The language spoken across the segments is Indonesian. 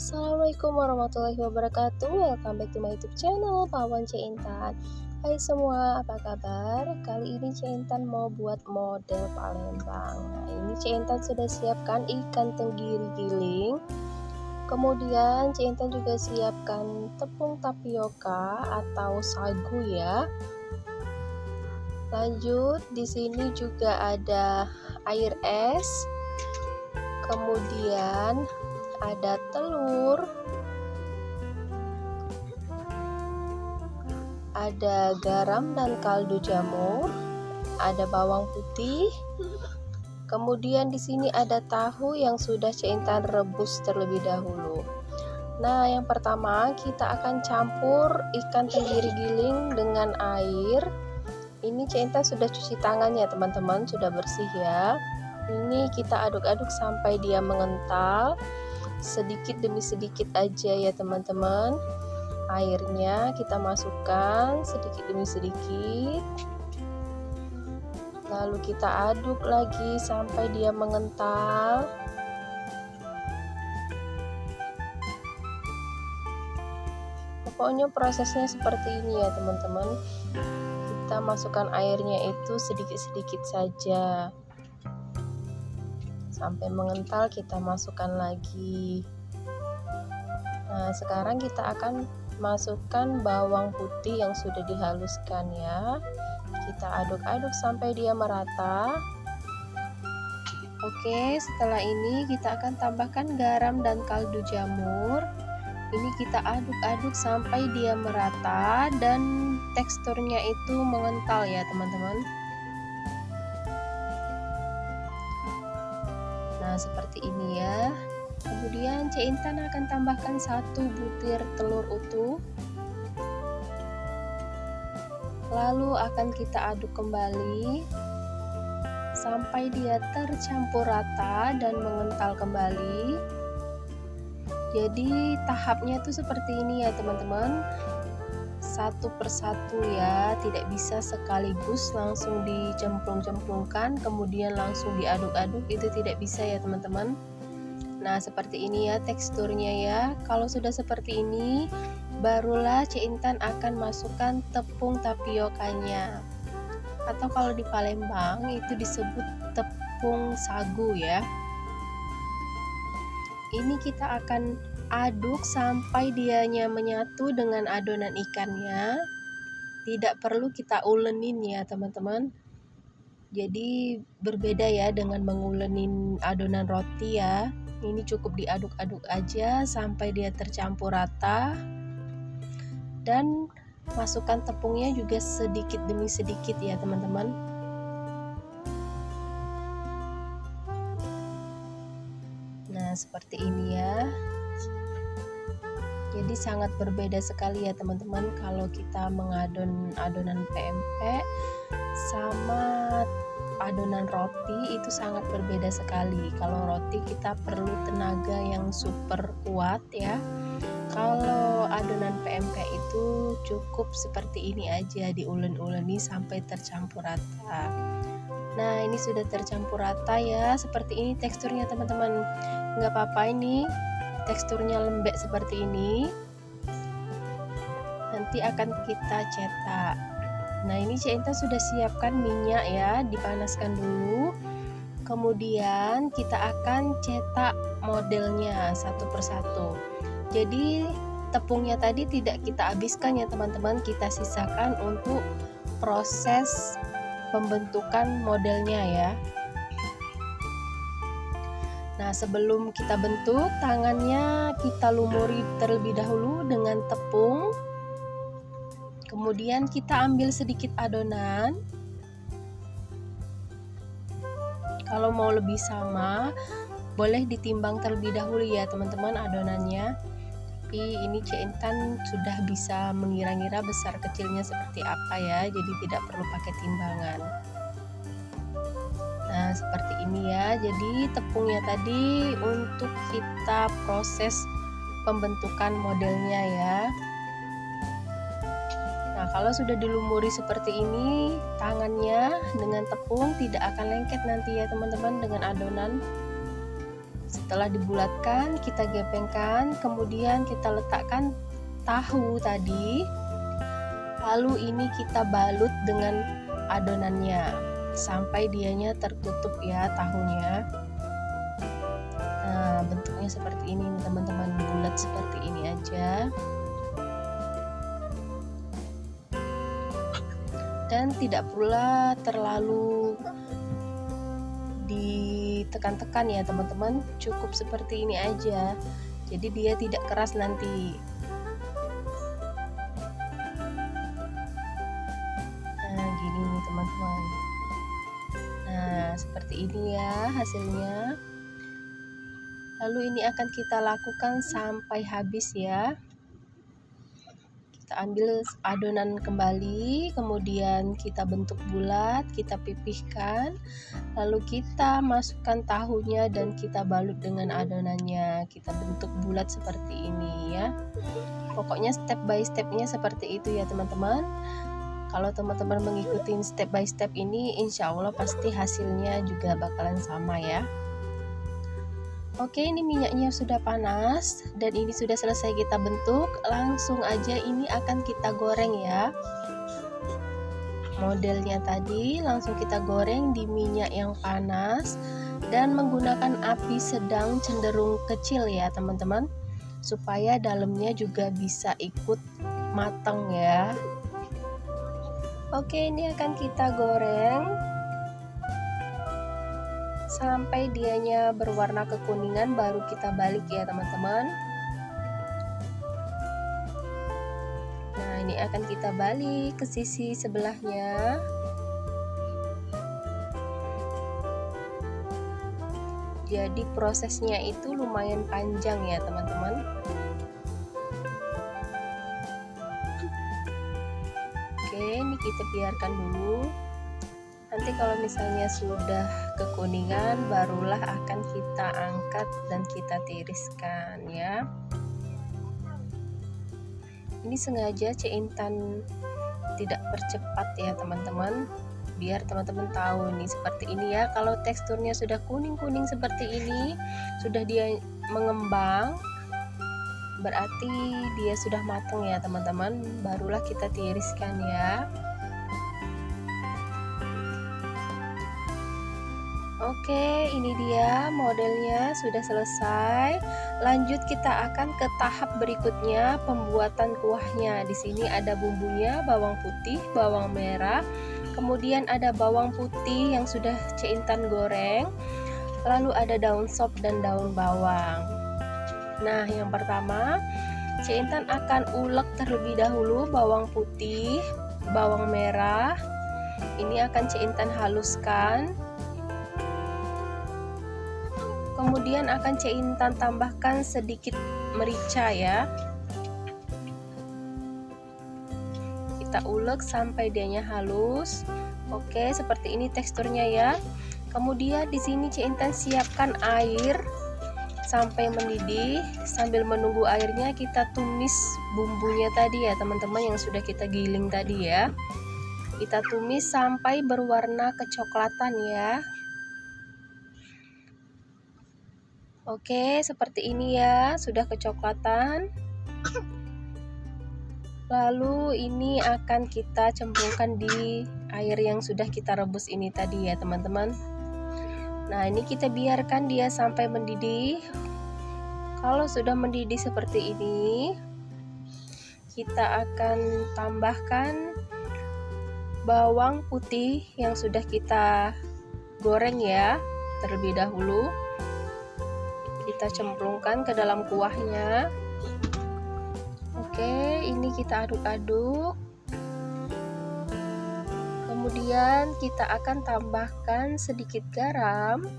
Assalamualaikum warahmatullahi wabarakatuh. Welcome back to my YouTube channel Pawan C Intan. Hai semua, apa kabar? Kali ini C Intan mau buat model Palembang. Nah, ini C Intan sudah siapkan ikan tenggiri giling. Kemudian C Intan juga siapkan tepung tapioka atau sagu ya. Lanjut, di sini juga ada air es. Kemudian ada telur, ada garam dan kaldu jamur, ada bawang putih. Kemudian di sini ada tahu yang sudah C Intan rebus terlebih dahulu. Nah, yang pertama kita akan campur ikan tenggiri giling dengan air. Ini C Intan sudah cuci tangannya teman-teman, sudah bersih ya. Ini kita aduk-aduk sampai dia mengental. Sedikit demi sedikit aja ya teman-teman. Airnya kita masukkan sedikit demi sedikit, lalu kita aduk lagi sampai dia mengental. Pokoknya prosesnya seperti ini ya teman-teman. Kita masukkan airnya itu sedikit-sedikit saja sampai mengental, kita masukkan lagi. Nah, sekarang kita akan masukkan bawang putih yang sudah dihaluskan ya. Kita aduk-aduk sampai dia merata. Oke, setelah ini kita akan tambahkan garam dan kaldu jamur. Ini kita aduk-aduk sampai dia merata dan teksturnya itu mengental ya teman-teman. Nah, seperti ini ya. Kemudian C Intan akan tambahkan 1 butir telur utuh. Lalu akan kita aduk kembali sampai dia tercampur rata dan mengental kembali. Jadi tahapnya tuh seperti ini ya teman-teman. Satu persatu ya, tidak bisa sekaligus langsung dicemplung-cemplungkan kemudian langsung diaduk-aduk, itu tidak bisa ya teman-teman. Nah, seperti ini ya teksturnya ya. Kalau sudah seperti ini, barulah C Intan akan masukkan tepung tapiokanya. Atau kalau di Palembang itu disebut tepung sagu ya. Ini kita akan aduk sampai dianya menyatu dengan adonan ikannya. Tidak perlu kita ulenin ya teman-teman. Jadi berbeda ya dengan mengulenin adonan roti ya. Ini cukup diaduk-aduk aja sampai dia tercampur rata. Dan masukkan tepungnya juga sedikit demi sedikit ya teman-teman. Nah, seperti ini ya. Jadi sangat berbeda sekali ya teman-teman kalau kita mengadon adonan PMP sama adonan roti, itu sangat berbeda sekali. Kalau roti kita perlu tenaga yang super kuat ya. Kalau adonan PMP itu cukup seperti ini aja, diulen-uleni sampai tercampur rata. Nah, ini sudah tercampur rata ya, seperti ini teksturnya teman-teman. Nggak apa-apa ini teksturnya lembek seperti ini. Nanti akan kita cetak. Nah, ini C Intan sudah siapkan minyak ya, dipanaskan dulu. Kemudian kita akan cetak modelnya satu persatu. Jadi tepungnya tadi tidak kita habiskan ya teman-teman, kita sisakan untuk proses pembentukan modelnya ya. Nah, sebelum kita bentuk, tangannya kita lumuri terlebih dahulu dengan tepung. Kemudian kita ambil sedikit adonan. Kalau mau lebih sama, boleh ditimbang terlebih dahulu ya teman-teman adonannya. Tapi ini C Intan sudah bisa mengira-ngira besar kecilnya seperti apa ya, jadi tidak perlu pakai timbangan. Nah, seperti ini ya. Jadi tepungnya tadi untuk kita proses pembentukan modelnya ya. Nah, kalau sudah dilumuri seperti ini, tangannya dengan tepung tidak akan lengket nanti ya teman-teman dengan adonan. Setelah dibulatkan, kita gepengkan, kemudian kita letakkan tahu tadi. Lalu ini kita balut dengan adonannya sampai dianya tertutup ya tahunya. Nah, bentuknya seperti ini teman-teman, bulat seperti ini aja. Dan tidak pula terlalu ditekan-tekan ya teman-teman, cukup seperti ini aja. Jadi dia tidak keras nanti. Nah, gini nih teman-teman. Nah, seperti ini ya hasilnya. Lalu ini akan kita lakukan sampai habis ya. Kita ambil adonan kembali, kemudian kita bentuk bulat, kita pipihkan, lalu kita masukkan tahunya dan kita balut dengan adonannya. Kita bentuk bulat seperti ini ya. Pokoknya step by stepnya seperti itu ya teman-teman. Kalau teman-teman mengikuti step by step ini, insya Allah pasti hasilnya juga bakalan sama ya. Oke, ini minyaknya sudah panas dan ini sudah selesai kita bentuk. Langsung aja ini akan kita goreng ya. Modelnya tadi langsung kita goreng di minyak yang panas dan menggunakan api sedang cenderung kecil ya teman-teman, supaya dalamnya juga bisa ikut matang ya. Oke, ini akan kita goreng sampai dianya berwarna kekuningan, baru kita balik ya teman-teman. Nah, ini akan kita balik ke sisi sebelahnya. Jadi prosesnya itu lumayan panjang ya teman-teman. Oke, ini kita biarkan dulu. Nanti kalau misalnya sudah kekuningan, barulah akan kita angkat dan kita tiriskan ya. Ini sengaja Cik Intan tidak percepat ya teman-teman, biar teman-teman tahu nih seperti ini ya. Kalau teksturnya sudah kuning-kuning seperti ini, sudah dia mengembang, berarti dia sudah matang ya teman-teman, barulah kita tiriskan ya. Oke, ini dia modelnya sudah selesai. Lanjut kita akan ke tahap berikutnya, pembuatan kuahnya. Di sini ada bumbunya, bawang putih, bawang merah, kemudian ada bawang putih yang sudah Cik Intan goreng, lalu ada daun sop dan daun bawang. Nah, yang pertama Cik Intan akan ulek terlebih dahulu bawang putih, bawang merah. Ini akan Cik Intan haluskan. Kemudian akan Cik Intan tambahkan sedikit merica ya. Kita ulek sampai dianya halus. Oke, seperti ini teksturnya ya. Kemudian di sini Cik Intan siapkan air sampai mendidih. Sambil menunggu airnya, kita tumis bumbunya tadi ya teman-teman, yang sudah kita giling tadi ya. Kita tumis sampai berwarna kecoklatan ya. Oke, seperti ini ya, sudah kecoklatan. Lalu ini akan kita cemplungkan di air yang sudah kita rebus ini tadi ya teman-teman. Nah, ini kita biarkan dia sampai mendidih. Kalau sudah mendidih seperti ini, kita akan tambahkan bawang putih yang sudah kita goreng ya terlebih dahulu. Kita cemplungkan ke dalam kuahnya. Oke, ini kita aduk-aduk. Kemudian kita akan tambahkan sedikit garam,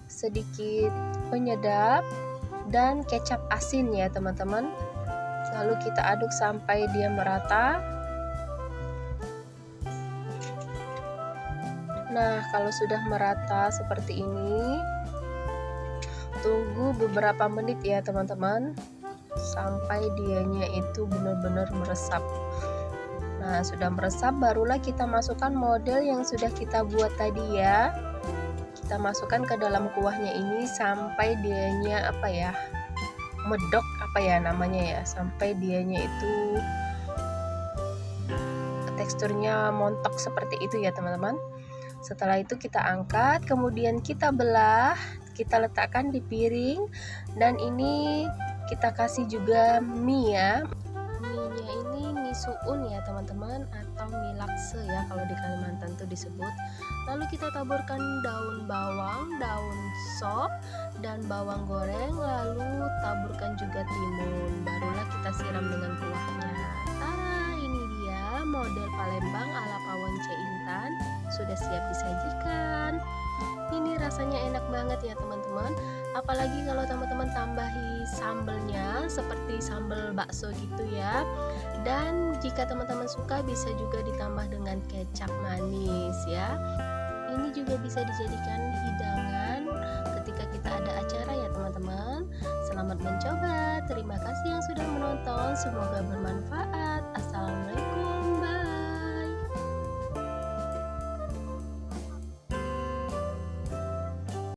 sedikit penyedap, dan kecap asin ya teman-teman. Lalu kita aduk sampai dia merata. Nah, kalau sudah merata seperti ini, tunggu beberapa menit ya teman-teman, sampai dianya itu benar-benar meresap. Nah, sudah meresap, barulah kita masukkan model yang sudah kita buat tadi ya. kita masukkan ke dalam kuahnya ini sampai dianya medok namanya ya, sampai dianya itu teksturnya montok seperti itu ya teman-teman. Setelah itu kita angkat, kemudian kita belah, kita letakkan di piring, dan ini kita kasih juga mie ya. Mie-nya ini mie suun ya teman-teman, atau mie lakse ya kalau di Kalimantan tuh disebut. Lalu kita taburkan daun bawang, daun sop, dan bawang goreng, lalu taburkan juga timun. Barulah kita siram dengan kuahnya. Tara, ini dia model Palembang ala Pawon C. Intan, sudah siap disajikan. Ini rasanya enak banget ya teman-teman, apalagi kalau teman-teman tambahi sambelnya seperti sambal bakso gitu ya. Dan jika teman-teman suka bisa juga ditambah dengan kecap manis ya. Ini juga bisa dijadikan hidangan ketika kita ada acara ya teman-teman. Selamat mencoba, terima kasih yang sudah menonton, semoga bermanfaat. Assalamualaikum.